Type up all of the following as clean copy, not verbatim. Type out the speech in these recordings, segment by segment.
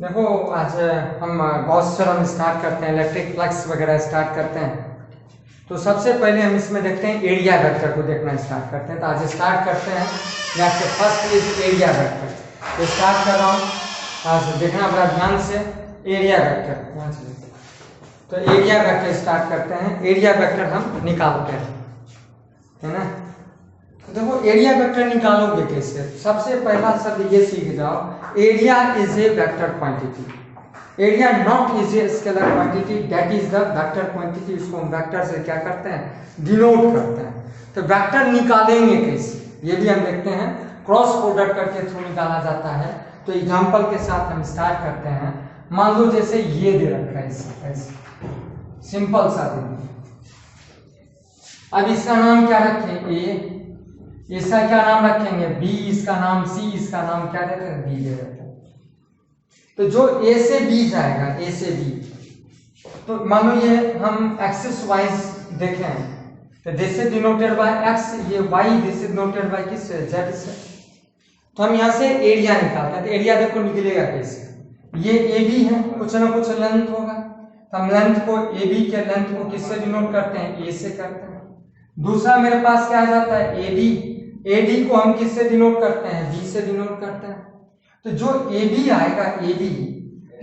देखो आज हम गॉस थ्योरम स्टार्ट करते हैं, इलेक्ट्रिक फ्लक्स वगैरह स्टार्ट करते हैं। तो सबसे पहले हम इसमें देखते हैं एरिया वेक्टर को देखना स्टार्ट करते हैं। तो आज स्टार्ट करते हैं यहाँ से, फर्स्ट इज एरिया वेक्टर। तो स्टार्ट कर रहा हूँ, आज देखना बड़ा ध्यान से एरिया वेक्टर यहाँ से। तो एरिया वेक्टर स्टार्ट करते हैं, एरिया वेक्टर हम निकालते हैं, है ना। तो देखो एरिया वेक्टर निकालोगे कैसे, सबसे पहला शब्द ये सीख जाओ, area is a vector quantity. Area not is a scalar quantity, that is the vector quantity. इसको हम वेक्टर से क्या करते हैं, डिनोट करते हैं। तो वेक्टर निकालेंगे कैसे ये भी हम देखते हैं, क्रॉस प्रोडक्ट करके थ्रू निकाला जाता है। तो एग्जांपल के साथ हम स्टार्ट करते हैं। मान लो जैसे ये दे रखा है, ऐसे सिंपल सा दे। अब इसका नाम क्या रखें, ए, इसका क्या नाम रखेंगे, बी, इसका नाम सी, इसका नाम क्या देते हैं, बी दे देते हैं। तो जो ए से बी जाएगा, ए से बी, तो मान लो ये हम एक्सिस वाइज देखें, तो this is denoted by X, ये Y this is denoted by किससे, जेड से। तो हम यहाँ से एरिया निकालते हैं। तो एरिया देखो निकलेगा कैसे, ये ए बी है, कुछ ना कुछ लेंथ होगा। तो हम लेंथ को, ए बी के लेंथ को किससे डिनोट करते हैं, ए से करते हैं। दूसरा मेरे पास क्या आ जाता है, ए डी, ए डी को हम किससे डिनोट करते हैं, बी से डिनोट करते हैं। तो जो ए बी आएगा, ए बी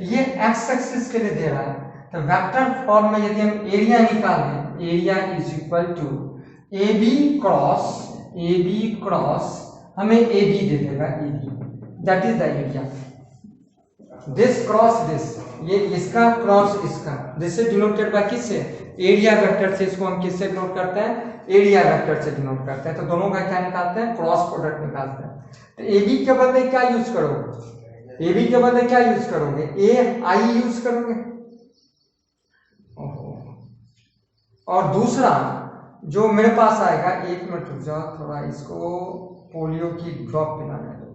ये एक्स एक्सिस के लिए दे रहा है। तो वेक्टर फॉर्म में यदि हम एरिया निकालें, area is equal to A B cross हमें ए बी दे देगा, A B that is the area. This cross this, ये इसका क्रॉस इसका, दिस इज डिनोटेड बाय किससे, एरिया वेक्टर से। इसको हम किससे डिनोट करते हैं, एरिया वेक्टर से डिनोट करते हैं। तो दोनों का क्या निकालते हैं, क्रॉस प्रोडक्ट निकालते हैं। तो ए बी के बदले क्या यूज करोगे, ए बी के बदले क्या यूज करोगे, ए आई यूज करोगे। और दूसरा जो मेरे पास आएगा, एक मिनट रुक जाओ, थोड़ा इसको पोलियो की ड्रॉप पिलाने दो,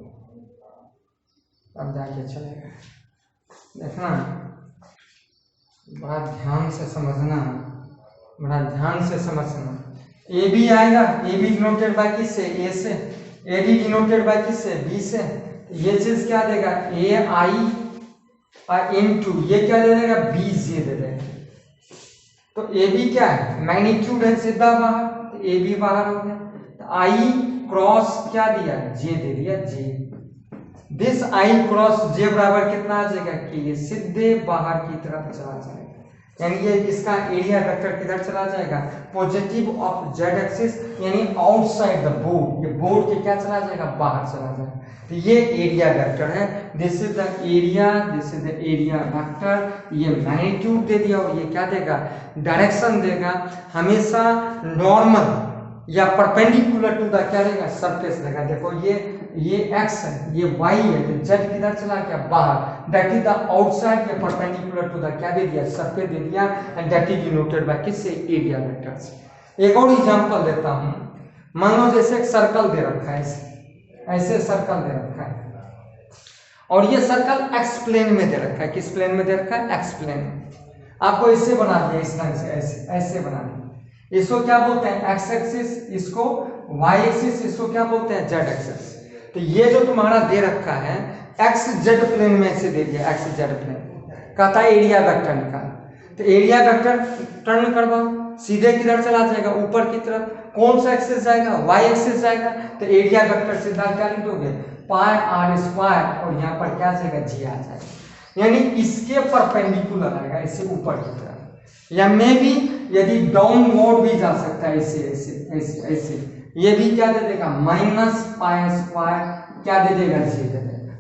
अब जाके चलेगा। देखना बड़ा ध्यान से समझना, बड़ा ध्यान से समझना। ए बी आएगा, ए बी डिनोटेड बाय किससे, ए से, ए डी डिनोटेड बाय किससे, बी से। ये चीज क्या देगा, ए आई इनटू ये क्या दे देगा, बी जे दे देगा। तो ए बी क्या है, मैग्नीट्यूड है, सीधा बाहर, तो ए बी बाहर हो गया। तो आई क्रॉस क्या दिया, जे दे दिया, जे। दिस आई क्रॉस जे बराबर कितना आ जाएगा, कि ये सीधे बाहर की तरफ चला जाएगा। यानी ये इसका एरिया वेक्टर किधर चला जाएगा, पॉजिटिव ऑफ जेड एक्सिस, यानी आउटसाइड द बोर्ड। ये बोर्ड के क्या चला जाएगा, बाहर चला जाएगा। तो ये एरिया वेक्टर है, this is the area, this is the area vector. ये मैग्नीट्यूड दे दिया और ये क्या देगा, डायरेक्शन देगा। हमेशा नॉर्मल या परपेंडिकुलर टू द क्या रहेगा, सरफेस रहेगा। देखो ये x है, ये y है, तो z किधर चला गया, बाहर, दैट इज द आउटसाइड, या परपेंडिकुलर टू द क्या दे दिया, सरफेस दे दिया, and that is denoted by किससे, एरिया वेक्टर से। एक और एग्जांपल देता हूं, मान लो जैसे एक सर्कल दे रखा है, ऐसे सर्कल दे रखा है, और ये सर्कल x प्लेन में दे रखा है। किस प्लेन में दे रखा है, x प्लेन। आपको इससे बना दिया, इस ढंग से, ऐसे बना दिया। इसको क्या बोलते हैं, एक्स एक्सिस, इसको वाई एक्सिस, इसको क्या बोलते हैं, जेड एक्सिस। तो ये जो तुम्हारा दे रखा है, एक्स जेड प्लेन में से दे दिया, एक्स जेड प्लेन, कहता है एरिया वेक्टर निकाल। तो एरिया वेक्टर टर्न करवाओ, सीधे किधर चला जाएगा, ऊपर की तरफ। कौन सा एक्सिस जाएगा, वाई एक्सिस जाएगा। तो एरिया वेक्टर सीधा क्या लिख दोगे, पाई आर स्क्वायर, और यहाँ पर क्या जाएगा, जी आ जाएगा। यानी इसके परपेंडिकुलर आएगा, इससे ऊपर की तरफ, या मे भी यदि डाउनवर्ड भी जा सकता है, ऐसे ऐसे ऐसे ऐसे। ये भी क्या दे देगा, माइनस पाई स्क्वायर क्या दे देगा, जी दे देगा।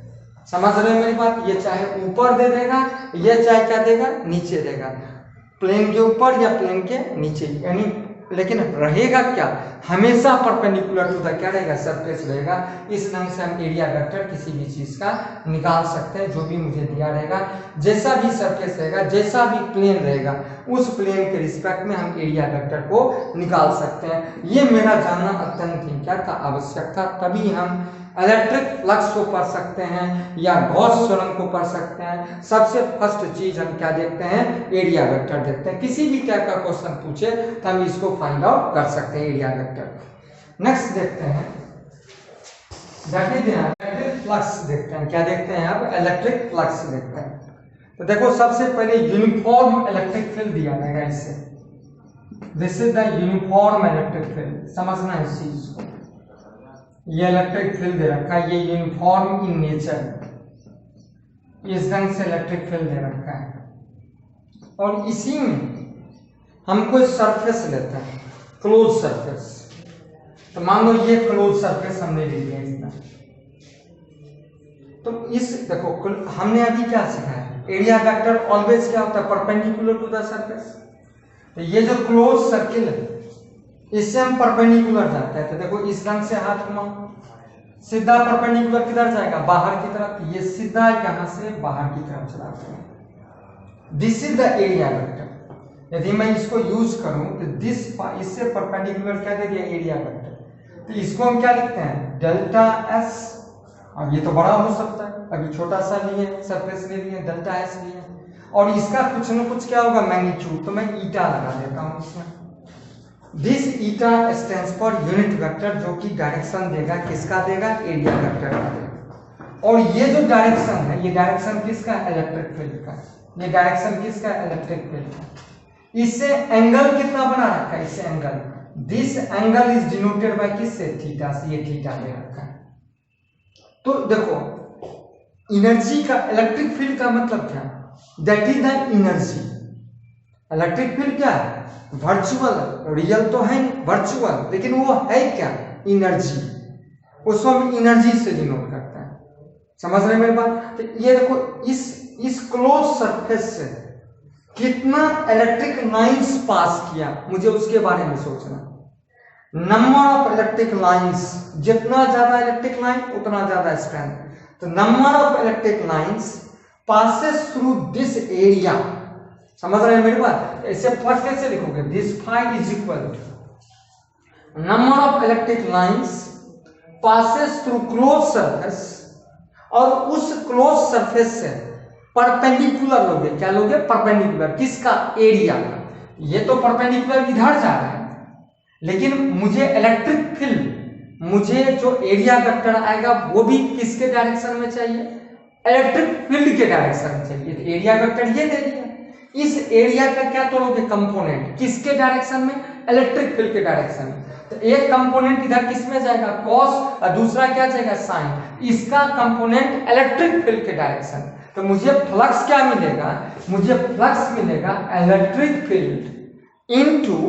समझ रहे हो मेरी बात, ये चाहे ऊपर दे देगा, ये चाहे क्या देगा, नीचे देगा, प्लेन के ऊपर या प्लेन के नीचे, यानी लेकिन रहेगा क्या, हमेशा परपेंडिकुलर टू द क्या रहेगा, सरफेस रहेगा। इस ढंग से हम एरिया वेक्टर किसी भी चीज का निकाल सकते हैं, जो भी मुझे दिया रहेगा, जैसा भी सरफेस रहेगा, जैसा भी प्लेन रहेगा, उस प्लेन के रिस्पेक्ट में हम एरिया वेक्टर को निकाल सकते हैं। ये मेरा जानना अत्यंत ही क्या था, आवश्यक था, तभी हम इलेक्ट्रिक फ्लक्स को पढ़ सकते हैं या गॉस थ्योरम को पढ़ सकते हैं। सबसे फर्स्ट चीज हम क्या देखते हैं, एरिया वेक्टर देखते हैं। किसी भी टाइप का क्वेश्चन पूछे तो हम इसको फाइंड आउट कर सकते हैं, एरिया वेक्टर। नेक्स्ट देखते हैं, दैट इज इलेक्ट्रिक फ्लक्स देखते हैं। क्या देखते हैं अब? इलेक्ट्रिक फ्लक्स देखते हैं। तो देखो सबसे पहले यूनिफॉर्म इलेक्ट्रिक फील्ड दिया जाएगा इससे। This is the uniform electric field, समझना है इस चीज को। ये इलेक्ट्रिक फील्ड दे रखा है, ये यूनिफॉर्म इन नेचर, इस ढंग से इलेक्ट्रिक फील्ड दे रखा है। और इसी में हम कोई सरफेस लेते हैं, क्लोज सरफेस। तो मान लो ये क्लोज सरफेस हमने ले लिया इतना। तो इस देखो हमने अभी क्या सीखा है? एरिया वेक्टर ऑलवेज क्या होता है? Perpendicular to the surface. तो ये जो क्लोज सर्किल है इससे हम परपेंडिकुलर जाते हैं। तो देखो इस ढंग से हाथ घुमाओ, सीधा परपेंडिकुलर किधर जाएगा? बाहर की तरफ। ये सीधा यहां से बाहर की तरफ चलाते हैं। This is the area vector. यदि मैं इसको यूज करूं तो दिस इससे परपेंडिकुलर क्या दे दिया? Area vector. तो इसको हम क्या लिखते हैं? Delta S. अब ये तो बड़ा हो सकता है, अभी छोटा सा लिए सरफेस ले लिए, डेल्टा एस लिए, और इसका कुछ न कुछ क्या होगा? मैग्नीट्यूड। तो मैं ईटा लगा देता हूं इसमें। This eta stands for unit vector, जो कि डायरेक्शन देगा, किसका देगा? एरिया वेक्टर का देगा। और ये जो डायरेक्शन है, ये डायरेक्शन किसका? इलेक्ट्रिक फील्ड का। ये डायरेक्शन किसका? इलेक्ट्रिक फील्ड का। इससे एंगल कितना बना रखा है? इससे angle, this angle is denoted by किससे? थीटा से। ये थीटा दे रखा है। तो देखो एनर्जी का, इलेक्ट्रिक फील्ड का मतलब क्या? That is the energy. Electric field क्या है? वर्चुअल, रियल तो है नहीं, वर्चुअल, लेकिन वो है क्या? एनर्जी। उसको हम एनर्जी से डिनोट करते हैं। समझ रहे मेरी बात? तो ये देखो इस क्लोज सरफेस से कितना इलेक्ट्रिक लाइंस पास किया, मुझे उसके बारे में सोचना। नंबर ऑफ इलेक्ट्रिक लाइंस, जितना ज्यादा इलेक्ट्रिक लाइन उतना ज्यादा स्ट्रेंथ। तो number of electric lines passes through this area. समझ रहे हैं मेरी बात? इसे फ्लक्स कैसे लिखोगे? This phi is equal to number of electric lines passes through close surface, और उस क्लोज सरफेस से परपेंडिकुलर लोगे। क्या लोगे? परपेंडिकुलर। किसका? एरिया का। ये तो परपेंडिकुलर इधर जा रहा है, लेकिन मुझे इलेक्ट्रिक फील्ड, मुझे जो एरिया वेक्टर आएगा वो भी किसके डायरेक्शन में चाहिए? इलेक्ट्रिक फील्ड के डायरेक्शन में चाहिए। तो एरिया वेक्टर ये दे दिया। इस एरिया का क्या तोड़ोगे? कंपोनेंट। किसके डायरेक्शन में? इलेक्ट्रिक फील्ड के डायरेक्शन में। तो एक कंपोनेंट इधर किस में जाएगा? कॉस, और दूसरा क्या जाएगा? साइन। इसका कंपोनेंट इलेक्ट्रिक फील्ड के डायरेक्शन। तो मुझे फ्लक्स क्या मिलेगा? मुझे फ्लक्स मिलेगा electric field into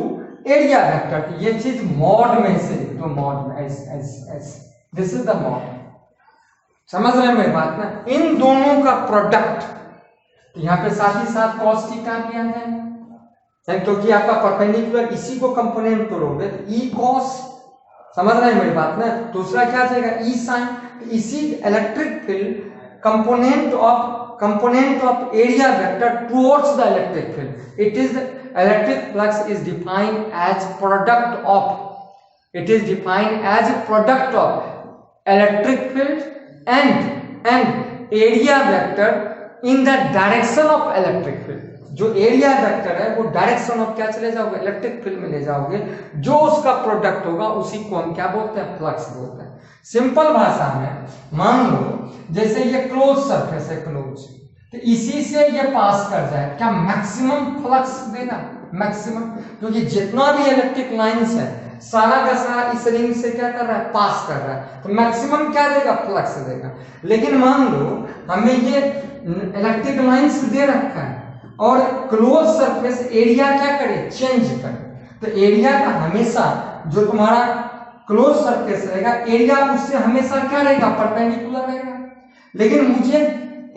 area vector. ये चीज मॉड में से लिख दो, मॉड में, S. This is the mod. समझ रहे हैं मेरी बात ना? इन दोनों का प्रोडक्ट, यहाँ पे साथ ही साथ कॉस थीटा भी आ जाएगा, क्योंकि आपका परपेंडिकुलर इसी को कंपोनेंट तोड़ोगे तो ई कॉस। समझ रहे हैं मेरी बात ना? दूसरा क्या जाएगा? ई साइन। तो इसी electric field component of area vector towards the electric field. It is electric flux is defined as product of, it is defined as a product of electric field and area vector in the direction of electric field। जो area vector है वो direction of क्या चले जाओगे? Electric field में ले जाओगे। जो उसका प्रोडक्ट होगा उसी को हम क्या बोलते हैं? फ्लक्स बोलते हैं। सिंपल भाषा में मान लो जैसे ये क्लोज सरफेस है, क्लोज, तो इसी से ये पास कर जाए, क्या मैक्सिमम फ्लक्स देगा? मैक्सिमम, क्योंकि जितना भी इलेक्ट्रिक लाइंस है सारा का सारा इस रिंग से क्या कर रहा है? पास कर रहा है। तो मैक्सिमम क्या देगा? फ्लक्स देगा। लेकिन मान लो हमें ये इलेक्ट्रिक लाइंस दे रखा है और क्लोज सरफेस एरिया क्या करे? चेंज करे। तो एरिया का हमेशा जो तुम्हारा क्लोज सरफेस रहेगा, एरिया उससे हमेशा क्या रहेगा? परपेंडिकुलर रहेगा। लेकिन मुझे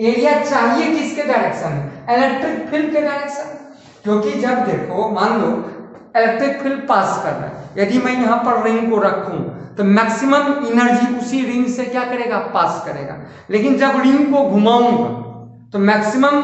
एरिया चाहिए किसके डायरेक्शन में? इलेक्ट्रिक फील्ड के डायरेक्शन। क्योंकि जब देखो मान लो इलेक्ट्रिक फील्ड पास कर रहा है, यदि मैं यहां पर रिंग को रखूं तो मैक्सिमम एनर्जी उसी रिंग से क्या करेगा? पास करेगा। लेकिन जब रिंग को घुमाऊंगा तो मैक्सिमम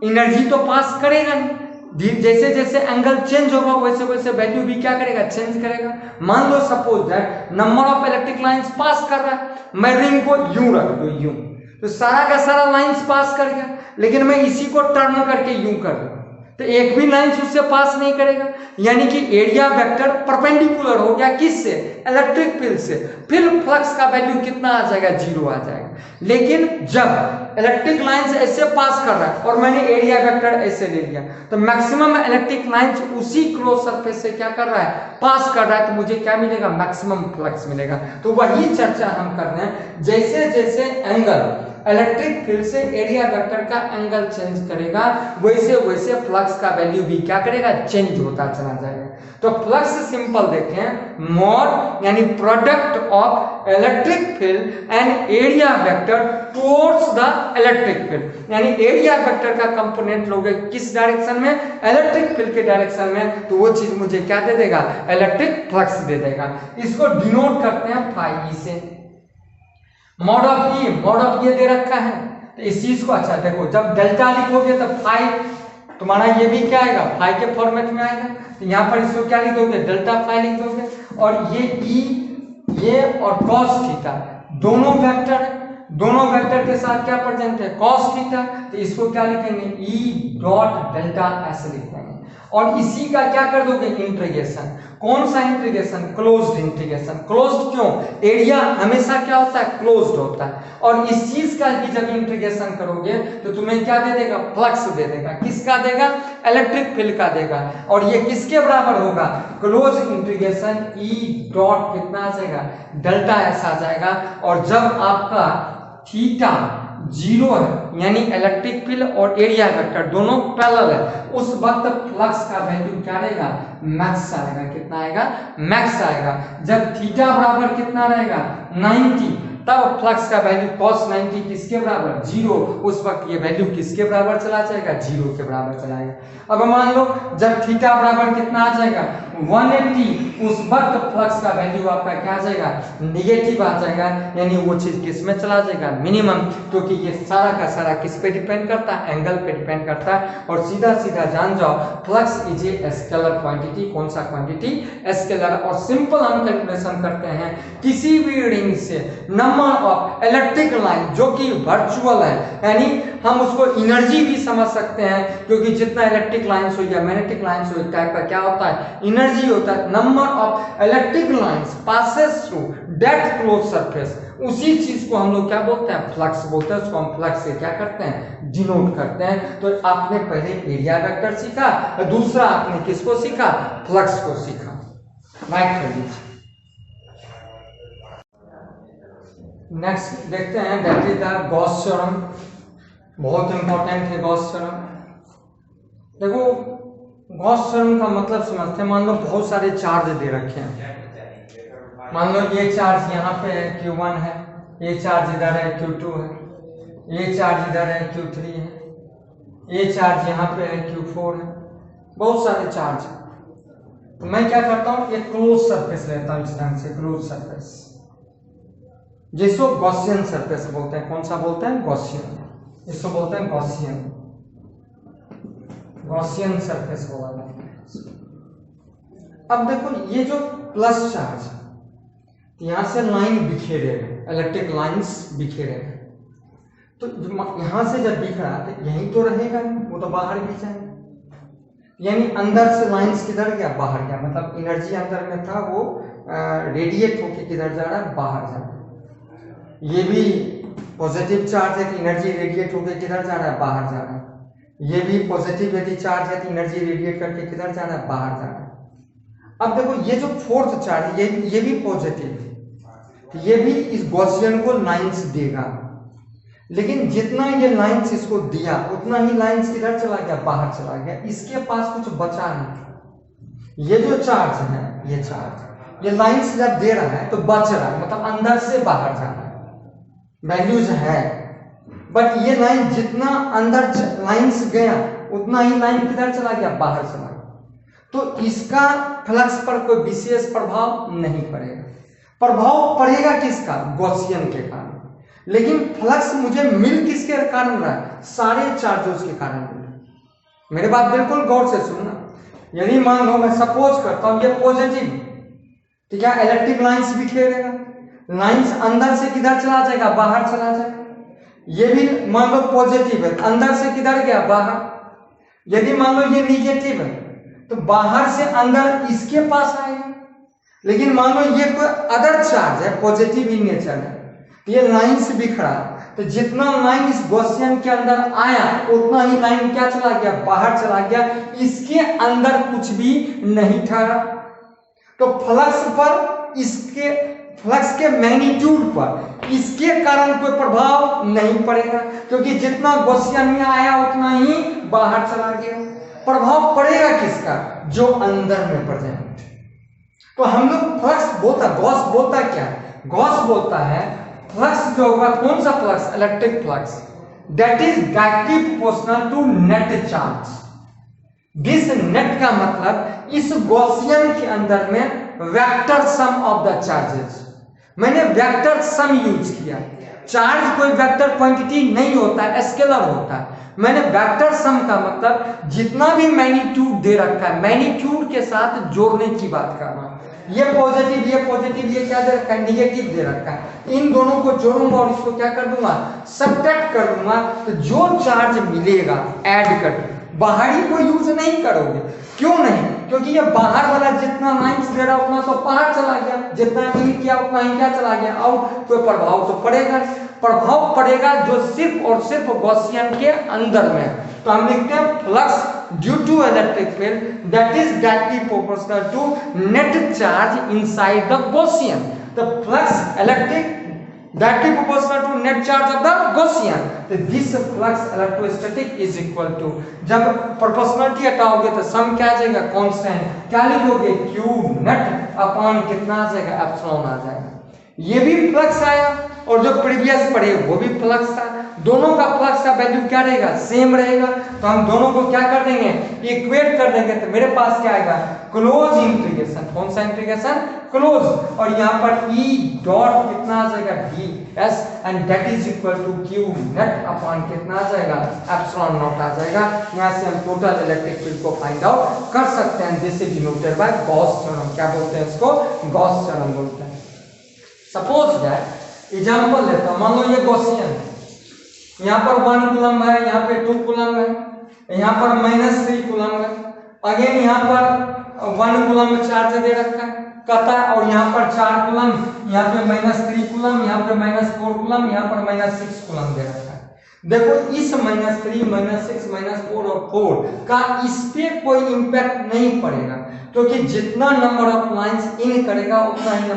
एनर्जी तो पास करेगा नहीं। जैसे जैसे एंगल चेंज होगा वैसे वैसे वैल्यू भी क्या करेगा? चेंज करेगा। मान लो suppose that number of electric lines pass कर रहा है, मैं रिंग को यूं रख दो, यूं, तो सारा का सारा लाइंस पास कर गया। लेकिन मैं इसी को टर्न करके यूं कर दूं तो एक भी लाइन उससे पास नहीं करेगा, यानी कि एरिया वेक्टर परपेंडिकुलर हो गया किससे, इलेक्ट्रिक फील्ड से। फिर फ्लक्स का वैल्यू कितना आ जाएगा, 0 आ जाएगा। लेकिन जब इलेक्ट्रिक लाइंस ऐसे पास कर रहा है और मैंने एरिया वेक्टर ऐसे ले लिया, तो मैक्सिमम इलेक्ट्रिक लाइंस उसी क्लोज सरफेस से क्या कर रहा है, पास कर रहा है, तो मुझे क्या मिलेगा, मैक्सिमम फ्लक्स मिलेगा। तो वही चर्चा हम कर रहे हैं, जैसे जैसे एंगल इलेक्ट्रिक फील्ड से एरिया वेक्टर का एंगल चेंज करेगा, वैसे वैसे फ्लक्स का वैल्यू भी क्या करेगा, चेंज होता चला जाएगा। तो फ्लक्स सिंपल देखें, मॉड यानी product of electric field and area vector towards the electric field, यानी एरिया वेक्टर का कंपोनेंट लोगे किस डायरेक्शन में, इलेक्ट्रिक फील्ड के डायरेक्शन में, तो वो चीज मुझे क्या दे देगा, इलेक्ट्रिक फ्लक्स दे देगा। इसको डिनोट करते हैं फाई से। मॉड ऑफ ये दे रखा है, तो इस चीज को अच्छा देखो, जब डेल्टा लिखोगे तो फाई तुम्हारा ये भी क्या आएगा, फाई के फॉर्मेट में आएगा। तो यहाँ पर इसको क्या लिख दोगे, डेल्टा फाई लिख दोगे, और ये ई ये और कॉस थीटा दोनों वेक्टर है, दोनों वेक्टर के साथ क्या प्रेजेंट है, कॉस थीटा, तो इसको क्या लिखेंगे, ई डॉट डेल्टा ऐसे लिखेंगे। और इसी का क्या कर दोगे, इंटीग्रेशन। कौन सा इंटीग्रेशन, क्लोज्ड इंटीग्रेशन। क्लोज्ड क्यों, एरिया हमेशा क्या होता है, क्लोज्ड होता है। और इस चीज का भी जब इंटीग्रेशन करोगे तो तुम्हें क्या दे देगा, फ्लक्स दे देगा। किसका देगा, इलेक्ट्रिक फील्ड का देगा। और ये किसके बराबर होगा, क्लोज इंटीग्रेशन ई डॉट कितना आ जाएगा, डेल्टा एस आ जाएगा। और जब आपका थीटा 0 है, यानी इलेक्ट्रिक फील्ड और एरिया वेक्टर दोनों पैरेलल है, उस वक्त फ्लक्स का वैल्यू क्या रहेगा, मैक्स आएगा। कितना आएगा, मैक्स आएगा। जब थीटा बराबर कितना रहेगा, 90, तब फ्लक्स का वैल्यू cos 90 किसके बराबर, 0। उस वक्त ये वैल्यू किसके बराबर चला जाएगा, 0 के बराबर चला जाएगा। अब मान लो जब थीटा बराबर कितना आ जाएगा, 180, उस वक्त फ्लक्स का वैल्यू आपका क्या आ जाएगा, निगेटिव आ जाएगा। यानी वो चीज किस में चला जाएगा, मिनिमम, क्योंकि ये सारा का सारा किस पे डिपेंड करता है, एंगल पे डिपेंड करता है। और सीधा सीधा जान जाओ, flux is a scalar quantity. कौन सा क्वांटिटी, स्केलर। और सिंपल हम कैलकुलेशन करते हैं, किसी भी रिंग से नंबर ऑफ इलेक्ट्रिक लाइन जो कि वर्चुअल है, यानी हम उसको एनर्जी भी समझ सकते हैं, क्योंकि जितना इलेक्ट्रिक लाइंस हो या मैग्नेटिक लाइंस हो, टाइप का क्या होता है, एनर्जी होता है। Number of electric lines passes through that close surface, उसी चीज को हम लोग क्या बोलते हैं, फ्लक्स बोलते हैं। उसको हम फ्लक्स से क्या करते हैं, डिनोट करते हैं। तो आपने पहले एरिया वेक्टर सीखा, दूसरा आपने किसको सीखा, फ्लक्स को सीखा। राइट कर लीजिए। नेक्स्ट देखते हैं, that is the Gauss theorem. बहुत इंपॉर्टेंट है गॉस थ्योरम। देखो गॉस थ्योरम का मतलब समझते हैं। मान लो बहुत सारे चार्ज दे रखे हैं, मान लो ये चार्ज यहाँ पे है Q1 है, ये चार्ज इधर है Q2 है, ये चार्ज इधर है Q3 है, ये चार्ज यहाँ पे है Q4 है, बहुत सारे चार्ज है। तो मैं क्या करता हूँ, एक क्लोज सरफेस लेता हूँ, इस ढंग से क्लोज सरफेस, जिसको गॉसियन सरफेस बोलते हैं। कौन सा बोलते हैं, गॉसियन। इसको बोलते हैं गॉसियन, गॉसियन सरफेस बोला जाता है। अब देखो ये जो प्लस चार्ज है, यहां से लाइन बिखेरे, इलेक्ट्रिक लाइंस बिखेरे, तो यहां से जब बिख रहा है तो यही तो रहेगा, वो तो बाहर भी जाएगा। यानी अंदर से लाइंस किधर गया, बाहर गया। मतलब एनर्जी अंदर में था, वो रेडिएट होके किधर जा रहा है, बाहर जा रहा है। ये भी पॉजिटिव चार्ज है कि एनर्जी रेडिएट होकर किधर जा रहा है, बाहर जा रहा है। ये भी पॉजिटिव यदि चार्ज है तो एनर्जी रेडिएट करके किधर जा रहा है, बाहर जा रहा है। अब देखो ये जो फोर्थ चार्ज है, ये भी पॉजिटिव है, तो ये भी इस गॉसियन को लाइंस देगा। लेकिन जितना ये लाइंस इसको दिया, उतना ही लाइंस किधर चला गया, बाहर चला गया। इसके पास कुछ बचा नहीं। ये जो चार्ज है, ये चार्ज, ये लाइंस जब दे रहा है तो बच रहा है, मतलब अंदर से बाहर जा रहा है, वैल्यूज है। बट ये लाइन जितना अंदर लाइंस गया, उतना ही लाइन किधर चला गया, बाहर चला गया। तो इसका फ्लक्स पर कोई विशेष प्रभाव नहीं पड़ेगा। प्रभाव पड़ेगा किसका, गॉसियन के कारण। लेकिन फ्लक्स मुझे मिल किसके कारण रहा है, सारे चार्जेस के कारण मिल रहा है। मेरी बात बिल्कुल गौर से सुनना। यदि मान लो मैं सपोज करता हूं ये पॉजिटिव, तो क्या इलेक्ट्रिक लाइंस बिखेरेगा, लाइंस अंदर से किधर चला जाएगा, बाहर चला जाएगा। ये भी मान लो पॉजिटिव है, अंदर से किधर गया, बाहर। यदि मान लो ये निगेटिव है तो बाहर से अंदर इसके पास आएगा। लेकिन मान लो ये कोई अदर चार्ज है, पॉजिटिव इन नेचर है, तो ये लाइन से बिखरा, तो जितना लाइन इस गॉसियन के अंदर आया उतना ही लाइन क्या चला गया, बाहर चला गया, इसके अंदर कुछ भी नहीं ठहरा। तो फ्लक्स पर, इसके फ्लक्स के मैग्नीट्यूड पर इसके कारण कोई प्रभाव नहीं पड़ेगा, क्योंकि जितना गॉसियन में आया उतना ही बाहर चला गया। प्रभाव पड़ेगा किसका, जो अंदर में प्रेजेंट। तो हम लोग फ्लक्स बोलता, गॉस बोलता क्या है, गॉस बोलता है फ्लक्स जो होगा, कौन सा flux, electric flux, that is directly proportional to net charge. This net का मतलब इस गॉसियन के अंदर में vector sum of the charges. मैंने वेक्टर सम यूज किया। चार्ज कोई वेक्टर क्वांटिटी नहीं होता है, स्केलर होता है। मैंने वेक्टर सम का मतलब जितना भी मैग्नीट्यूड दे रखा है, मैग्नीट्यूड के साथ जोड़ने की बात कर रहा हूं। ये पॉजिटिव, ये पॉजिटिव, ये क्या दे रखा है, निगेटिव दे रखा है। इन दोनों को जोड़ूंगा और इसको क्या कर दूंगा, सब्ट्रैक्ट कर दूंगा, तो जो चार्ज मिलेगा ऐड कर, बाहरी को यूज नहीं करोगे। क्यों नहीं, क्योंकि ये बाहर वाला जितना लाइन्स दे रहा उतना तो बाहर चला गया, जितना नहीं किया उतना ही क्या चला गया, और कोई प्रभाव तो पड़ेगा। प्रभाव पड़ेगा जो सिर्फ और सिर्फ गॉसियन के अंदर में। तो हम लिखते हैं flux due to electric field that is directly proportional to net charge inside the Gaussian. The flux electric directly proportional to net charge of the Gaussian. तो this flux electrostatic is equal to, जब proportionality हटाओगे तो सम क्या आ जाएगा, constant. क्या लिखोगे, Q net upon कितना आ जाएगा, एप्सिलॉन आ जाएगा। ये भी फ्लक्स आया और जो प्रीवियस पढ़े वो भी फ्लक्स था। दोनों का फ्लक्स का वैल्यू क्या रहेगा, सेम रहेगा। तो हम दोनों को क्या कर देंगे, इक्वेट कर देंगे। तो मेरे पास क्या आएगा, क्लोज इंटीग्रेशन। कौन सा इंटीग्रेशन, क्लोज। और यहाँ पर E डॉट कितना आ जाएगा, ds and that is equal to Q net upon कितना आ जाएगा, एप्सिलॉन नॉट आ जाएगा। यहाँ से हम टोटल इलेक्ट्रिक फील्ड को फाइंड आउट कर सकते हैं। This is denoted bye Gauss theorem. क्या बोलते हैं इसको, गॉस थ्योरम बोलते हैं। सपोज दैट एग्जांपल लेता हूं, मान लो ये गॉसियन, यहाँ पर 1 कूलम है, यहाँ पे 2 कूलम है, यहाँ पर -3 कूलम है, अगेन यहाँ पर 1 कूलम चार्ज दे रखा है कहता है, और यहाँ पर 4 कूलम, यहाँ पे -3 कूलम, यहाँ पे -4 कूलम, यहाँ पर -6 कूलम दे रखा है। देखो इस -3, -6, -4 और 4 का इस पे कोई इंपैक्ट नहीं पड़ेगा, क्योंकि जितना नंबर ऑफ लाइंस इन करेगा उतना ही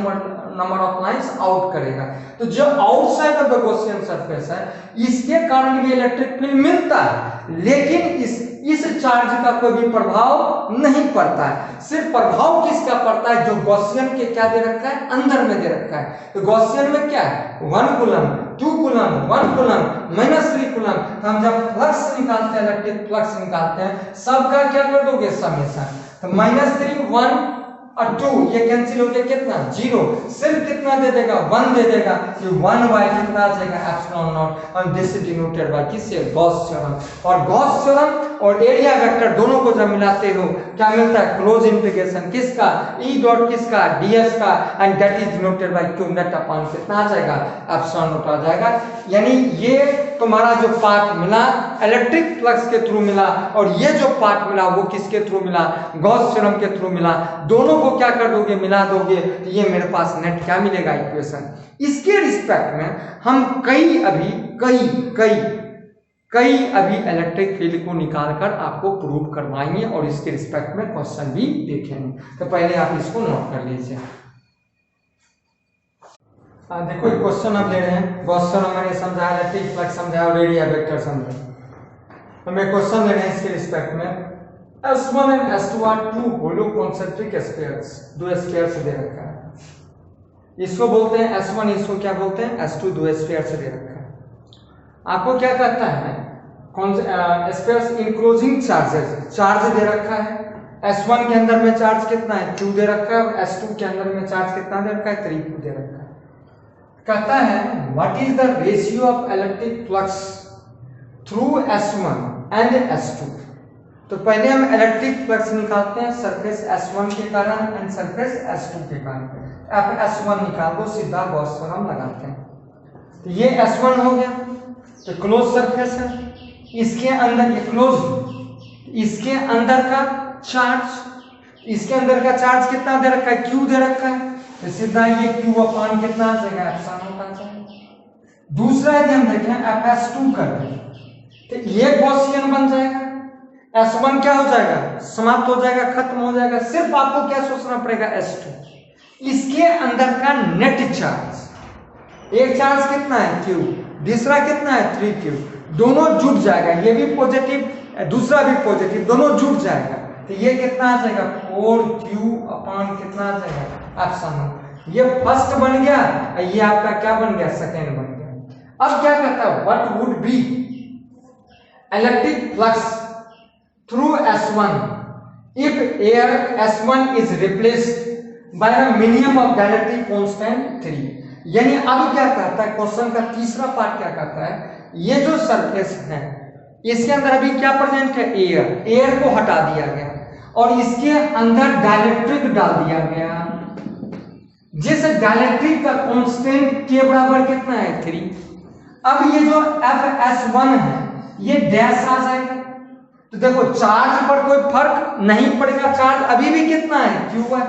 नंबर ऑफ लाइंस आउट करेगा। तो जो outside of the Gaussian surface है इसके कारण भी इलेक्ट्रिक फील्ड मिलता है, लेकिन इस चार्ज का कोई भी प्रभाव नहीं पड़ता है। सिर्फ प्रभाव किसका पड़ता है, जो गॉसियन के क्या दे रखा है, अंदर में दे रखा है। तो गॉसियन में क्या है, 1 कूलम, 2 कूलम, 1 कूलम, -3 कूलम। हम जब फ्लक्स निकालते हैं, इलेक्ट्रिक फ्लक्स निकालते हैं, सबका क्या कर दोगे, समेशन। तो -3, 1 और 2 ये कैंसिल हो गया, कितना, 0। सिर्फ कितना दे देगा, 1 दे देगा। ये 1 बाय कितना आ जाएगा, एप्सिलॉन नॉट। और दिस इज डिनोटेड बाय किससे, गॉस थ्योरम। और गॉस थ्योरम और एरिया वेक्टर दोनों को जब मिलाते हो क्या मिलता है, क्लोज इंटीग्रेशन किसका, E डॉट किसका, ds का, and that is denoted bye Q net upon कितना आ जाएगा, एप्सिलॉन नॉट आ जाएगा। यानी ये तुम्हारा जो पार्ट मिला इलेक्ट्रिक फ्लक्स के थ्रू मिला, और ये जो पार्ट मिला वो किसके थ्रू मिला, गॉस थ्योरम के थ्रू मिला। दोनों को क्या कर दोगे, मिला दोगे, तो ये मेरे पास नेट क्या मिलेगा, इक्वेशन। इसके रिस्पेक्ट में हम कई अभी इलेक्ट्रिक फील्ड को निकालकर आपको प्रूव करवाएंगे और इसके रिस्पेक्ट में क्वेश्चन भी देखेंगे। तो पहले आप इसको नोट कर लीजिए। देखो क्वेश्चन अब ले रहे हैं, गॉस थ्योरम मैंने समझाया, इलेक्ट्रिक फ्लक्स समझाया और एरिया वेक्टर समझाया। हमें क्वेश्चन ले रहे हैं इसके रिस्पेक्ट में। S1 and S2 are 2 hollow concentric spheres, 2 spheres दे रखा है। इसको बोलते हैं S1, इसको क्या बोलते हैं, S2, 2 स्फीयर्स दे रखा है। आपको क्या कहता है, स्फीयर्स इनक्लोजिंग चार्जेस, चार्ज दे रखा है। S1 के अंदर में चार्ज कितना है, Q दे रखा है, और S2 के अंदर में चार्ज कितना दे रखा है, 3Q दे रखा है। कहता है what is the ratio of electric flux through S1 and S2। तो पहले हम इलेक्ट्रिक फ्लक्स निकालते हैं सरफेस S1 के कारण एंड सरफेस S2 के कारण। आप S1 निकाल दो, सीधा गॉस थ्योरम लगाते हैं। तो ये S1 हो गया, तो क्लोज सरफेस है, इसके अंदर ये क्लोज, इसके अंदर का चार्ज, इसके अंदर का चार्ज कितना दे रखा है, क्यू दे रखा है, तो सीधा ये क्यू अपान कितना आ जाएगा, एप्सिलॉन नॉट आ जाएगा। दूसरा यदि हम देखें FS2 कर दें तो ये गॉसियन बन जाएगा, S1 क्या हो जाएगा, समाप्त हो जाएगा, खत्म हो जाएगा। सिर्फ आपको क्या सोचना पड़ेगा, S2, इसके अंदर का नेट चार्ज, एक चार्ज कितना है Q, दूसरा कितना है 3Q, दोनों जुड़ जाएगा, ये भी पॉजिटिव दूसरा भी पॉजिटिव, दोनों जुड़ जाएगा, तो ये कितना आ जाएगा 4Q अपान कितना आ जाएगा, एप्सिलॉन नॉट। ये फर्स्ट बन गया, ये आपका क्या बन गया, सेकेंड बन गया। अब क्या कहता है, what would be electric flux through S1 if air S1 is replaced by a minimum of डायरेक्ट्रिक constant 3। यानी अब क्या कहता है, क्वेश्चन का तीसरा पार्ट क्या कहता है, ये जो सरफेस है इसके अंदर अभी क्या प्रेजेंट है, एयर, एयर को हटा दिया गया और इसके अंदर डायलेक्ट्रिक डाल दिया गया, जिस डायलेक्ट्रिक का कांस्टेंट के बराबर कितना है 3। अब ये जो FS1 है ये डैश आ जाएगा, तो देखो चार्ज पर कोई फर्क नहीं पड़ेगा, चार्ज अभी भी कितना है Q है,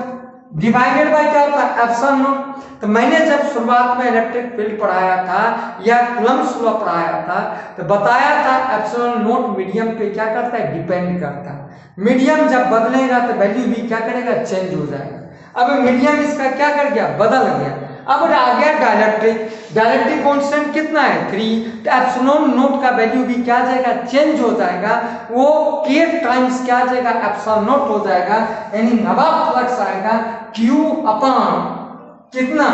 डिवाइडेड बाय क्या होता है, एप्सिलॉन नॉट। तो मैंने जब शुरुआत में इलेक्ट्रिक फील्ड पढ़ाया था या कूलम्ब्स लॉ पढ़ाया था तो बताया था एप्सिलॉन नॉट मीडियम पे क्या करता है, डिपेंड करता है। मीडियम जब बदलेगा तो वैल्यू भी क्या करेगा, चेंज हो जाएगा। अब मीडियम इसका क्या कर गया, बदल गया। अब आ गया डायलेक्ट्रिक, डायलेक्ट्रिक कांस्टेंट कितना है 3, तो एप्सिलॉन नॉट का वैल्यू भी क्या जाएगा, चेंज हो जाएगा, वो k टाइम्स क्या जाएगा, एप्सिलॉन नॉट हो जाएगा, यानी नवा फ्लक्स आएगा Q अपान कितना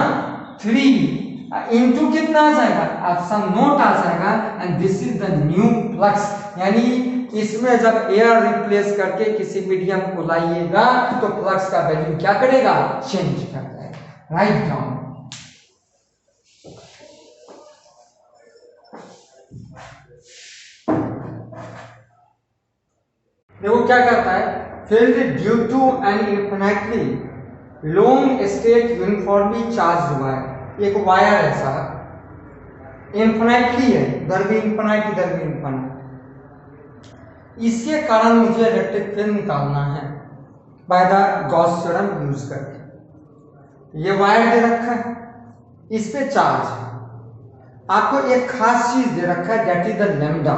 3 इनटू कितना आ जाएगा, एप्सिलॉन नॉट आ जाएगा, and this is the new flux. यानी इसमें जब एयर रिप्लेस करके किसी मीडियम को लाइएगा तो फ्लक्स का वैल्यू क्या करेगा, चेंज कर जाएगा। राइट डाउन, देखो क्या करता है, field due to an infinitely long straight uniformly charge wire, एक वायर ऐसा इन्फिनिटली है, इधर भी इन्फिनिट इधर भी इन्फिनिट, इसके कारण मुझे इलेक्ट्रिक फील्ड निकालना है by the Gauss theorem use करके। ये वायर दे रखा है, इस पे चार्ज है, आपको एक खास चीज दे रखा है दैट इज द लैम्डा,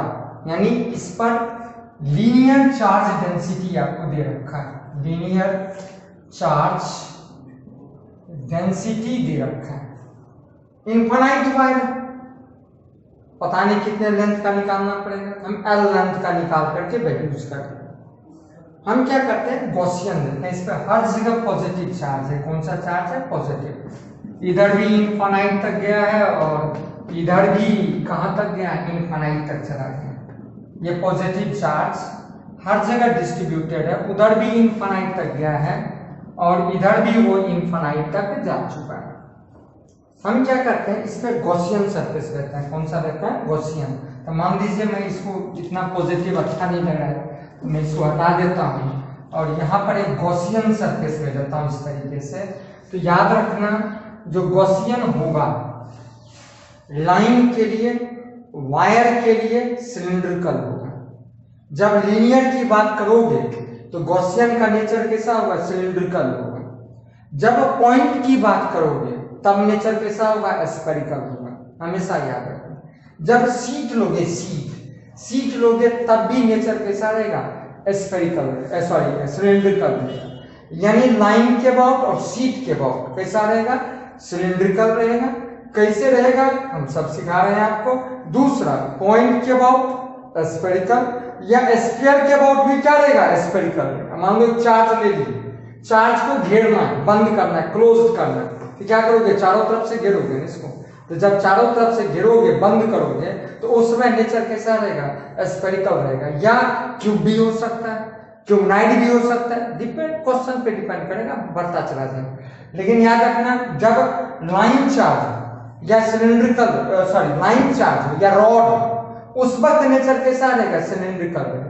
यानी इस पर लीनियर चार्ज डेंसिटी आपको दे रखा है, लीनियर चार्ज डेंसिटी दे रखा है। इनफाइनाइट वायर, पता नहीं कितने लेंथ का निकालना पड़ेगा, हम L लेंथ का निकाल करके वैल्यूज करते हैं। हम क्या करते हैं, गॉसियन देते हैं, इस पर हर जगह पॉजिटिव चार्ज है। कौन सा चार्ज है, पॉजिटिव। इधर भी इनफाइनाइट तक गया है और इधर भी कहां तक गया, इनफाइनाइट तक चला गया। ये पॉजिटिव चार्ज हर जगह डिस्ट्रीब्यूटेड है, उधर भी इनफाइनाइट तक गया है और इधर भी वो इनफाइनाइट तक जा चुका है। हम क्या करते हैं, इस पे गॉसियन सरफेस लेते हैं। कौन सा लेते हैं, गॉसियन। तो मान लीजिए मैं इसको इतना पॉजिटिव अच्छा नहीं लग रहा है तो मैं इसको हटा देता हूँ और यहाँ पर एक गॉसियन सरफेस ले लेता हूँ इस तरीके से। तो याद रखना, जो गॉसियन होगा लाइन के लिए, वायर के लिए सिलिंड्रिकल होगा। जब लीनियर की बात करोगे तो गॉसियन का नेचर कैसा होगा, सिलिंड्रिकल होगा। जब पॉइंट की बात करोगे तब नेचर कैसा होगा, स्फेरिकल होगा। हमेशा याद रखना। जब सीट लोगे, सीट लोगे तब भी नेचर कैसा रहेगा, स्फेरिकल, सॉरी सिलिंड्रिकल रहेगा। यानी लाइन के अबाउट और सीट के अबाउट कैसा रहेगा, सिलिंड्रिकल रहेगा। कैसे रहेगा हम सब सिखा रहे हैं आपको। दूसरा, पॉइंट के अबाउट स्फेरिकल, या स्फीयर के अबाउट भी क्या रहेगा, स्फेरिकल। मान लो चार्ज ले लीजिए, चार्ज को घेरना है, बंद करना है, क्लोज करना है, तो क्या करोगे, चारों तरफ से घेरोगे इसको। तो जब चारों तरफ से घेरोगे, बंद करोगे, तो उस समय नेचर कैसा रहेगा, स्फेरिकल रहेगा। या क्यूब भी हो सकता है, क्यूबनाइड भी हो सकता है, डिपेंड, क्वेश्चन पे डिपेंड करेगा, बढ़ता चला जाएगा। लेकिन याद रखना, जब लाइन चार्ज या सिलिंड्रिकल, सॉरी लाइन चार्ज या रॉड, उस वक्त नेचर कैसा रहेगा, सिलिंड्रिकल रहेगा।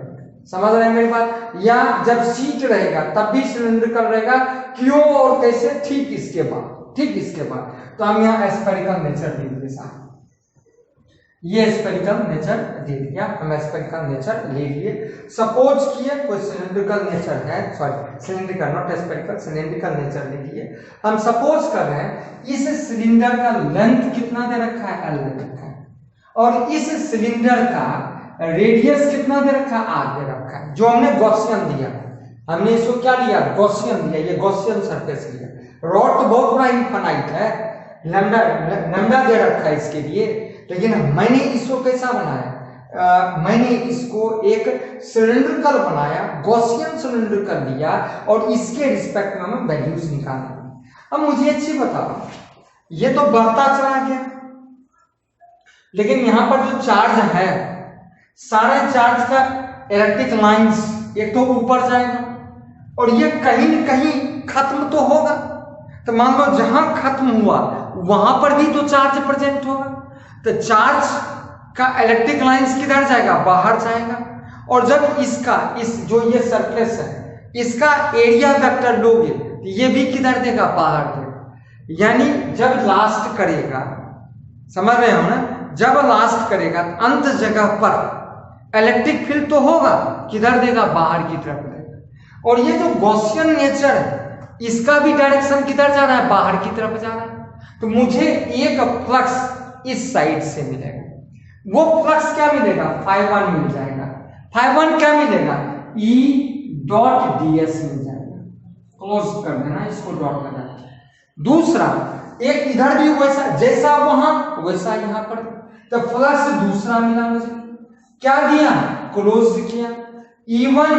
समझ रहे हैं मेरी बात। या जब सीट रहेगा तब भी सिलिंड्रिकल रहेगा। क्यों और कैसे, ठीक इसके बाद, ठीक इसके बाद। तो हम यहाँ स्फेरिकल नेचर देंगे साहब। ये स्फेरिकल नेचर दे दिया, हम स्फेरिकल नेचर ले लिए। सपोज किए कोई सिलिंड्रिकल नेचर है, sorry cylindrical not spherical, cylindrical nature ले लिए। हम सपोज कर रहे हैं इस सिलेंडर का लेंथ कितना दे रखा है, एल दे रखा है, और इस सिलेंडर का रेडियस कितना दे रखा है, आर दे रखा है। जो हमने गॉसियन दिया, हमने इसको क्या लिया, गॉसियन दिया, ये गॉसियन सरफेस लिया। रॉड तो बहुत बड़ा इनफाइनाइट है, लैम्डा दे रखा है इसके लिए, लेकिन मैंने इसको कैसा बनाया, मैंने इसको एक सिलिंड्रिकल बनाया, गॉसियन सिलिंड्रिकल लिया, और इसके रिस्पेक्ट में हमें वैल्यूज निकालना। अब मुझे अच्छी बताओ, ये तो बढ़ता चला गया, लेकिन यहां पर जो चार्ज है, सारे चार्ज का इलेक्ट्रिक लाइंस एक तो ऊपर जाएगा, और ये कहीं न कहीं खत्म तो होगा। तो मान लो जहां खत्म हुआ वहां पर भी तो चार्ज प्रेजेंट होगा, तो चार्ज का इलेक्ट्रिक लाइंस किधर जाएगा, बाहर जाएगा। और जब इसका इस जो ये सरफेस है इसका एरिया वेक्टर लोगे तो ये भी किधर देगा, बाहर देगा। यानी जब लास्ट करेगा, समझ रहे हो ना, जब लास्ट करेगा तो अंत जगह पर इलेक्ट्रिक फील्ड तो होगा, किधर देगा, बाहर की तरफ देगा। और ये जो गॉसियन नेचर है इसका भी डायरेक्शन किधर जा रहा है, बाहर की तरफ जा रहा है। तो मुझे एक फ्लक्स इस साइड से मिलेगा, वो फ्लक्स क्या मिलेगा, φ1 मिल जाएगा। φ1 क्या मिलेगा, E डॉट ds मिल जाएगा। क्लोज कर देना इसको, डॉट लगा। दूसरा एक इधर भी वैसा, जैसा वहां वैसा यहां पर, तो फ्लक्स दूसरा मिला मुझे, क्या दिया, क्लोज किया। E1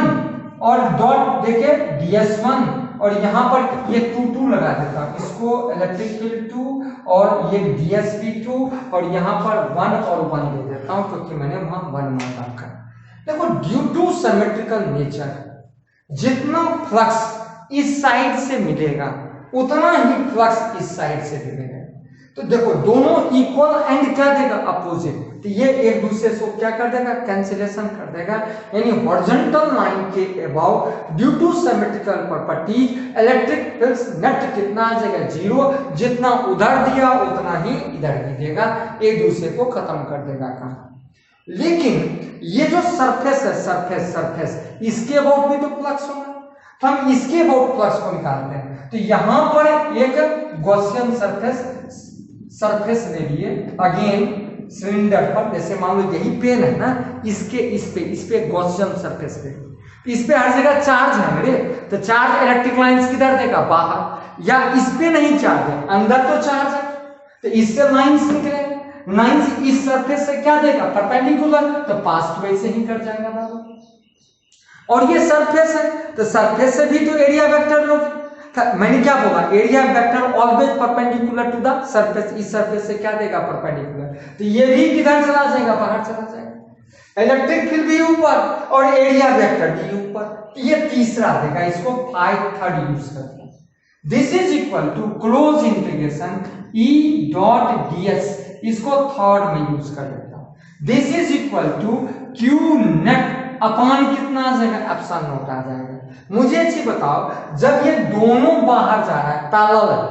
और डॉट देखे ds1, और यहां पर ये 2 लगा देता हूं, इसको इलेक्ट्रिक फील्ड 2 और ये ds भी 2, और यहां पर 1 और 1 दे देता हूं क्योंकि मैंने वहां 1 मान रखा है। देखो ड्यू टू सिमेट्रिकल नेचर जितना फ्लक्स इस साइड से मिलेगा उतना ही फ्लक्स इस साइड से भी मिलेगा। तो देखो दोनों इक्वल एंड क्या देगा, अपोजिट, तो ये एक दूसरे को क्या कर देगा, कैंसिलेशन कर देगा। यानी हॉरिजॉन्टल लाइन के about due to symmetrical property electric field net कितना आ जाएगा, 0, जितना उधर दिया उतना ही इधर भी देगा, एक दूसरे को खत्म कर देगा काम। लेकिन ये जो सरफेस है, सरफेस इसके अबाउट भी तो फ्लक्स होगा, तो हम इसके अबाउट फ्लक्स को निकालते हैं। तो यहां पर एक गॉसियन सरफेस ले लिए, अगेन सिलेंडर पर, जैसे मान लो यही पेन है ना, इसके इस पे गॉसियन सरफेस पे, इस पे हर जगह चार्ज है मेरे, तो चार्ज इलेक्ट्रिक लाइंस किधर देगा, बाहर, या इस पे नहीं चार्ज है, अंदर तो चार्ज है, तो इससे लाइंस निकलेंगे, लाइंस इस सरफेस से क्या देगा, परपेंडिकुलर, तो पास टू ऐसे ही कर जाएगा बाबू। और ये सरफेस है, तो सरफेस से भी तो एरिया वेक्टर लोगे, मैंने क्या बोला, area vector always perpendicular to the surface, इस सरफेस से क्या देगा, परपेंडिकुलर, तो ये भी किधर चला जाएगा, बाहर चला जाएगा। इलेक्ट्रिक फील्ड भी ऊपर और एरिया वेक्टर भी ऊपर, तो ये तीसरा देगा, इसको थर्ड यूज करते हैं। This is equal to close integration E dot ds, इसको थर्ड में यूज कर देता हूं। This is equal to Q net upon कितना आ जाएगा, एप्सिलॉन नॉट आ जाएगा। मुझे अच्छी बताओ, जब ये दोनों बाहर जा रहा है पैरेलल,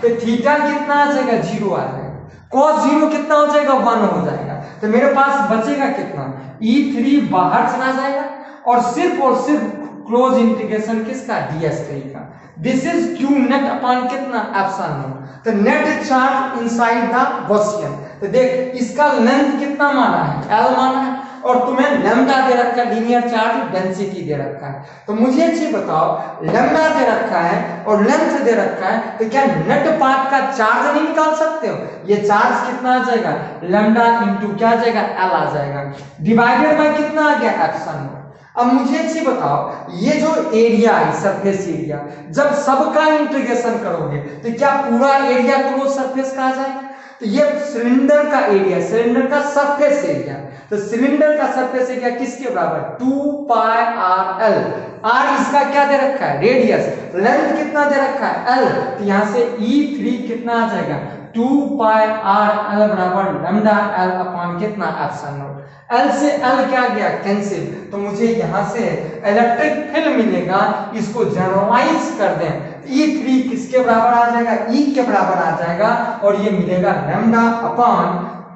तो थीटा कितना आ जाएगा, 0 आ जाएगा, cos 0 कितना हो जाएगा, 1 हो जाएगा, तो मेरे पास बचेगा कितना, E3 बाहर चला जाएगा, और सिर्फ क्लोज इंटीग्रेशन किसका, ds3 का। This is Q net upon कितना, एप्सिलॉन नॉट, तो net charge inside the Gaussian. तो देख इसका लेंथ कितना माना है, L माना है, और तुम्हें लैम्डा दे रखा है, लीनियर चार्ज डेंसिटी दे रखा है। तो मुझे अच्छी बताओ, लैम्डा दे रखा है और लेंथ दे रखा है, तो क्या नेट पार्ट का चार्ज नहीं निकाल सकते हो, ये चार्ज कितना आ जाएगा, लैम्डा इंटू क्या आ जाएगा, L आ जाएगा, डिवाइडेड बाय कितना आ गया, एप्सिलॉन नॉट। अब मुझे अच्छी बताओ, ये जो एरिया है, सरफेस एरिया, जब सबका इंटीग्रेशन करोगे तो क्या पूरा एरिया क्लोज सरफेस का आ जाएगा, तो ये सिलेंडर का एरिया, सिलेंडर का सरफेस एरिया, तो सिलेंडर का सरफेस एरिया किसके बराबर, 2πrl, r इसका क्या दे रखा है, रेडियस, लेंथ कितना दे रखा है, l, तो यहां से E3 कितना आ जाएगा, 2πrl बराबर लैम्डा l अपॉन कितना, एप्सिलॉन नॉट। L से L क्या गया, कैंसिल, तो मुझे यहां से इलेक्ट्रिक फील्ड मिलेगा, इसको जनरलाइज कर दें, E3 किसके बराबर आ जाएगा, E के बराबर आ जाएगा, और ये मिलेगा lambda upon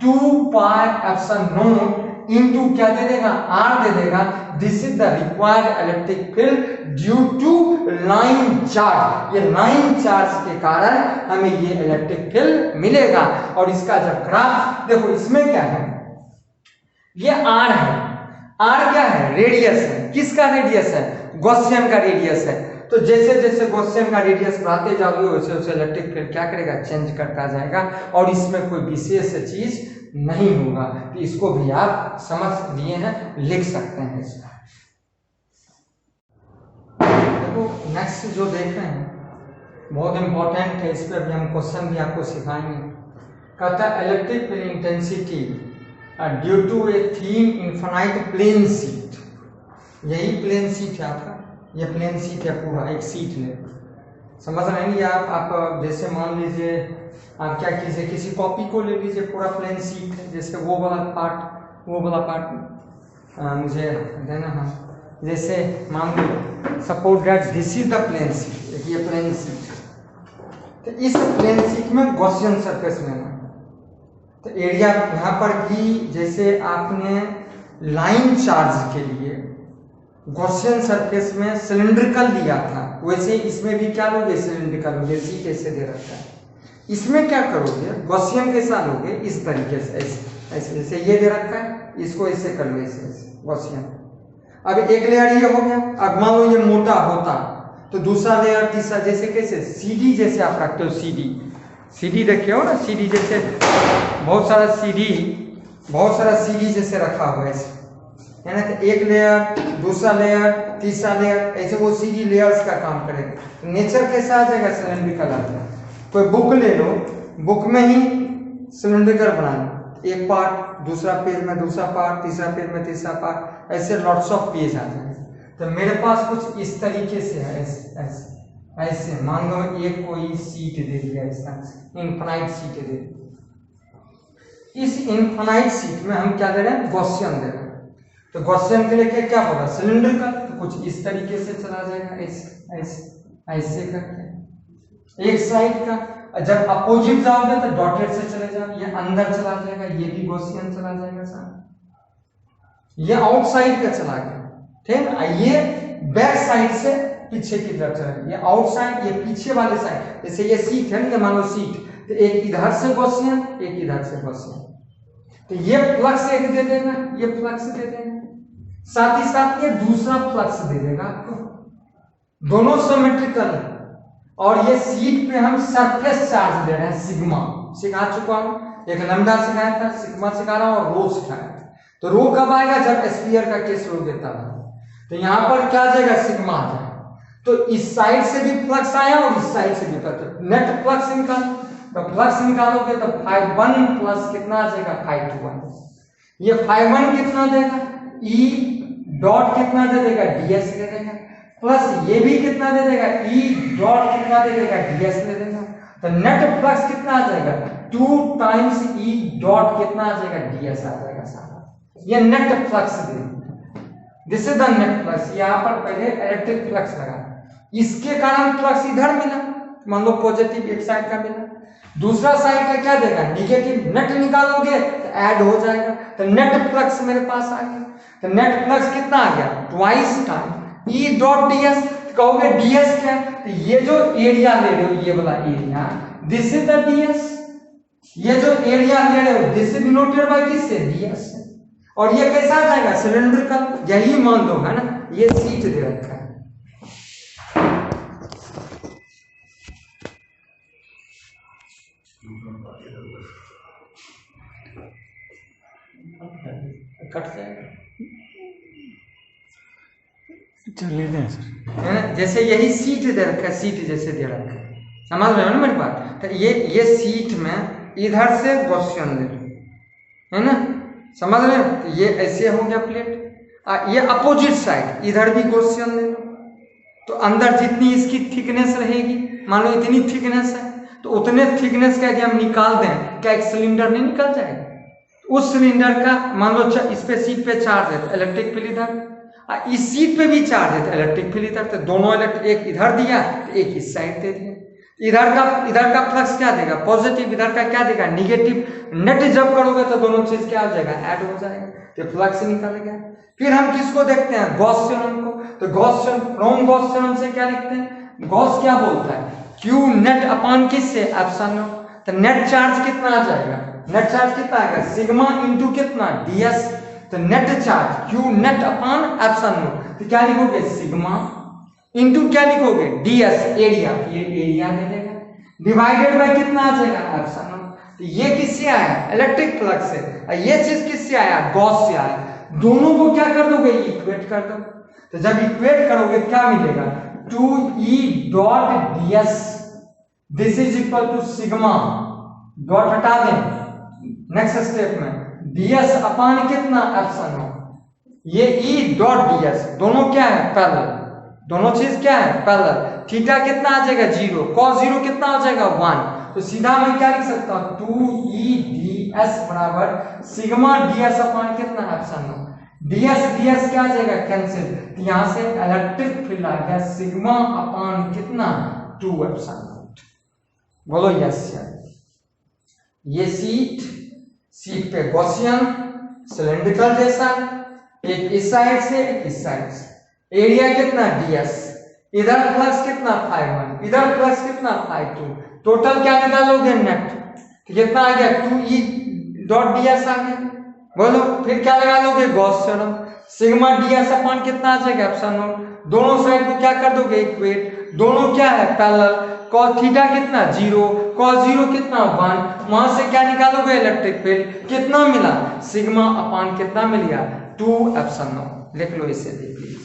2 pi epsilon naught into क्या दे देगा, आर दे देगा। This is the required electric field due to line charge. ये लाइन चार्ज के कारण हमें ये इलेक्ट्रिक फील्ड मिलेगा। और इसका जब ग्राफ देखो, इसमें क्या है, ये आर है। आर क्या है, रेडियस है। किसका रेडियस है, गॉसियन का रेडियस है। तो जैसे जैसे गॉसियन का रेडियस बढ़ाते जाओगे वैसे वैसे इलेक्ट्रिक फील्ड क्या करेगा, चेंज करता जाएगा। और इसमें कोई विशेष चीज नहीं होगा। तो इसको भी आप समझ लिए हैं, लिख सकते हैं इसका। देखो नेक्स्ट जो देख रहे हैं बहुत इंपॉर्टेंट है, इस पर भी हम क्वेश्चन भी आपको सिखाएंगे। कहता है electric field intensity due to a thin infinite plane sheet. यही प्लेन शीट है आपका, ये प्लेन शीट है पूरा, एक शीट ले, समझ रहे हैं। आप जैसे मान लीजिए आप क्या कीजिए, किसी कॉपी को ले लीजिए, पूरा प्लेन शीट है, जैसे वो वाला पार्ट मुझे देना है। जैसे मान लो suppose that this is the plane sheet, ये प्लेन शीट है। तो इस प्लेन शीट में गॉसियन सरफेस लेना। तो एरिया यहाँ पर भी जैसे आपने लाइन चार्ज के लिए गॉसियन सरफेस में सिलिंड्रिकल लिया था, वैसे इसमें भी क्या लोगे, सिलिंड्रिकल लोगे। शीट ऐसे दे रखा है, इसमें क्या करोगे, गॉसियन कैसा लोगे, इस तरीके से, ऐसे जैसे ये दे रखा है, इसको ऐसे कर लो, ऐसे गॉसियन। अब एक लेयर ये हो गया। अब मान लो ये मोटा होता तो दूसरा लेयर, तीसरा, जैसे कैसे सीडी जैसे आप रखते हो, सीडी देखे हो ना, सीडी जैसे बहुत सारा सीडी जैसे रखा हुआ है ऐसे, है ना। तो एक लेयर, दूसरा लेयर, तीसरा लेयर, ऐसे वो सीडी लेयर्स का काम करेगा। नेचर कैसा आ जाएगा, सिलिंड्रिकल आ जाएगा। कोई बुक ले लो, बुक में ही सिलिंड्रिकल बनाना, एक पार्ट, दूसरा पेज में दूसरा पार्ट, तीसरा पेज में तीसरा पार्ट, ऐसे लॉट्स ऑफ पेज आ जाएंगे। तो मेरे पास कुछ इस तरीके से है, ऐसे मान लो एक कोई सीट दे दिया, इसका इनफाइनाइट सीट दे दी। इस इनफाइनाइट सीट में हम क्या दे रहे हैं, गॉसियन दे रहे हैं। तो गॉसियन के लिए क्या होगा, सिलिंड्रिकल। तो कुछ इस तरीके से चला जाएगा, ऐसे करके एक साइड का। जब अपोजिट जाओगे तो डॉटेड से चले जाओ, ये अंदर चला जाएगा, ये भी गॉसियन चला जाएगा साथ, ये आउटसाइड का चला गया, ठीक है। ये बैक साइड से पीछे की तरफ चला, ये आउटसाइड, ये पीछे वाले साइड। जैसे ये सीट है ना, मान लो सीट, तो एक इधर से गॉसियन, एक इधर से गॉसियन। तो ये फ्लक्स एक दे देगा, ये फ्लक्स दे देगा, साथ ही साथ ये दूसरा फ्लक्स दे देगा आपको, दोनों सिमेट्रिकल है। और ये सीट पे हम सरफेस चार्ज दे रहे हैं, सिग्मा सिखा चुका हूं, एक लैम्डा सिखाया था, सिग्मा सिखा रहा हूं, और रो सिखाया। तो रो कब आएगा, जब स्फीयर का केस रो देता है। तो यहां पर क्या आ जाएगा, सिग्मा आ जाएगा। तो इस साइड से भी फ्लक्स आया और इस साइड से भी फ्लक्स, नेट फ्लक्स निकाल। तो फ्लक्स निकालोगे तो φ1 प्लस कितना आ जाएगा, φ2। ये φ1 कितना देगा, E डॉट कितना दे देगा, ds दे देगा, प्लस ये भी कितना दे देगा, E डॉट कितना दे देगा, ds दे देगा। तो नेट फ्लक्स कितना आ जाएगा, 2 टाइम्स E डॉट कितना आ जाएगा, ds आ जाएगा सारा। ये net flux they, this is the net flux. यहाँ पर पहले इलेक्ट्रिक फ्लक्स लगा, इसके कारण फ्लक्स इधर मिला, मान लो पॉजिटिव एक साइड का मिला, दूसरा साइड का क्या देगा, निगेटिव। नेट निकालोगे तो ऐड हो जाएगा, तो नेट फ्लक्स मेरे पास आ गया। तो नेट फ्लक्स कितना आ गया, twice time E dot ds। कहोगे ds क्या, तो ये जो एरिया ले रहे हो, ये वाला area, this is the ds। ये जो एरिया ले रहे हो, दिस इज डिनोटेड बाय किससे, ds। और ये कैसा आ जाएगा, सिलिंड्रिकल। यही मान लो, है ना, ये सीट दे रखा है। कट जाएगा, चलिए दें सर, है ना। जैसे यही सीट दे रखा है, सीट जैसे दे रखा है, समझ रहे हो ना मेरी बात। तो ये सीट में इधर से गॉसियन ले लो, है ना, समझ रहे हो। तो ये ऐसे हो गया प्लेट, ये अपोजिट साइड, इधर भी गॉसियन ले लो। तो अंदर जितनी इसकी थिकनेस रहेगी, मान लो इतनी थिकनेस है, तो उतने थिकनेस का यदि हम निकाल दें, क्या एक सिलेंडर नहीं निकल जाएगा। उस सिलेंडर का मान लो इस पे सीट पे चार्ज है, इलेक्ट्रिक फील्ड इधर, इस सीट पे भी चार्ज है, इलेक्ट्रिक फील्ड इधर। तो दोनों इलेक्ट्रिक, एक इधर दिया, एक इस साइड दे दिया। इधर का फ्लक्स क्या देगा, पॉजिटिव, इधर का क्या देगा, निगेटिव। नेट जब करोगे तो दोनों चीज क्या हो जाएगा, ऐड हो जाएगा, तो फ्लक्स निकल गया। फिर हम किसको देखते हैं, गॉस थ्योरम को। तो Gauss theorem, from Gauss theorem से क्या लिखते हैं, गॉस क्या बोलता है, क्यू नेट अपॉन किससे, एप्सिलॉन नॉट। तो नेट चार्ज कितना आ जाएगा, नेट चार्ज कितना आएगा, सिग्मा इंटू कितना, ds। तो net charge Q net upon epsilon not, तो क्या लिखोगे, सिग्मा इंटू क्या लिखोगे, ds, एरिया, ये एरिया दे देगा, डिवाइडेड बाय कितना आ जाएगा, एप्सिलॉन नॉट। तो ये किससे आया, इलेक्ट्रिक फ्लक्स से, और ये चीज किससे आया, गॉस से आया। दोनों को क्या कर दोगे, इक्वेट कर दो। तो जब इक्वेट करोगे क्या मिलेगा, 2e dot ds, this is equal to sigma, dot हटा दें नेक्स्ट स्टेप में, ds अपॉन कितना, एप्सिलॉन नॉट। ये e डॉट ds दोनों क्या है, पैरेलल, दोनों चीज क्या है, पैरेलल। थीटा कितना आ जाएगा, 0, cos 0 कितना हो जाएगा, 1। तो सीधा मैं क्या लिख सकता हूं, 2e ds बराबर सिग्मा ds अपॉन कितना, एप्सिलॉन नॉट। ds क्या आ जाएगा, कैंसिल, तो यहां से इलेक्ट्रिक फील्ड आ गया सिग्मा अपॉन कितना, 2 एप्सिलॉन नॉट। बोलो यस या। ये सीट पे गॉसियन सिलेंड्रिकल जैसा, एक इस साइड से एक इस साइड से, एरिया कितना, ds, इधर फ्लक्स कितना, φ1, इधर फ्लक्स कितना, φ2, टोटल क्या निकालोगे, नेट, तो कितना आ गया, 2e डॉट ds आ गया। बोलो फिर क्या लगा लोगे, Gauss theorem, sigma ds upon कितना आ जाएगा, एप्सिलॉन नॉट। दोनों साइड को क्या कर दोगे, इक्वेट, दोनों क्या है, पैरेलल। cos थीटा कितना, 0, cos 0 कितना, 1। वहां से क्या निकालोगे, इलेक्ट्रिक फील्ड कितना मिला, सिग्मा अपॉन कितना मिल गया, 2 एप्सिलॉन नॉट। लिख लो इसे, देख लीजिए।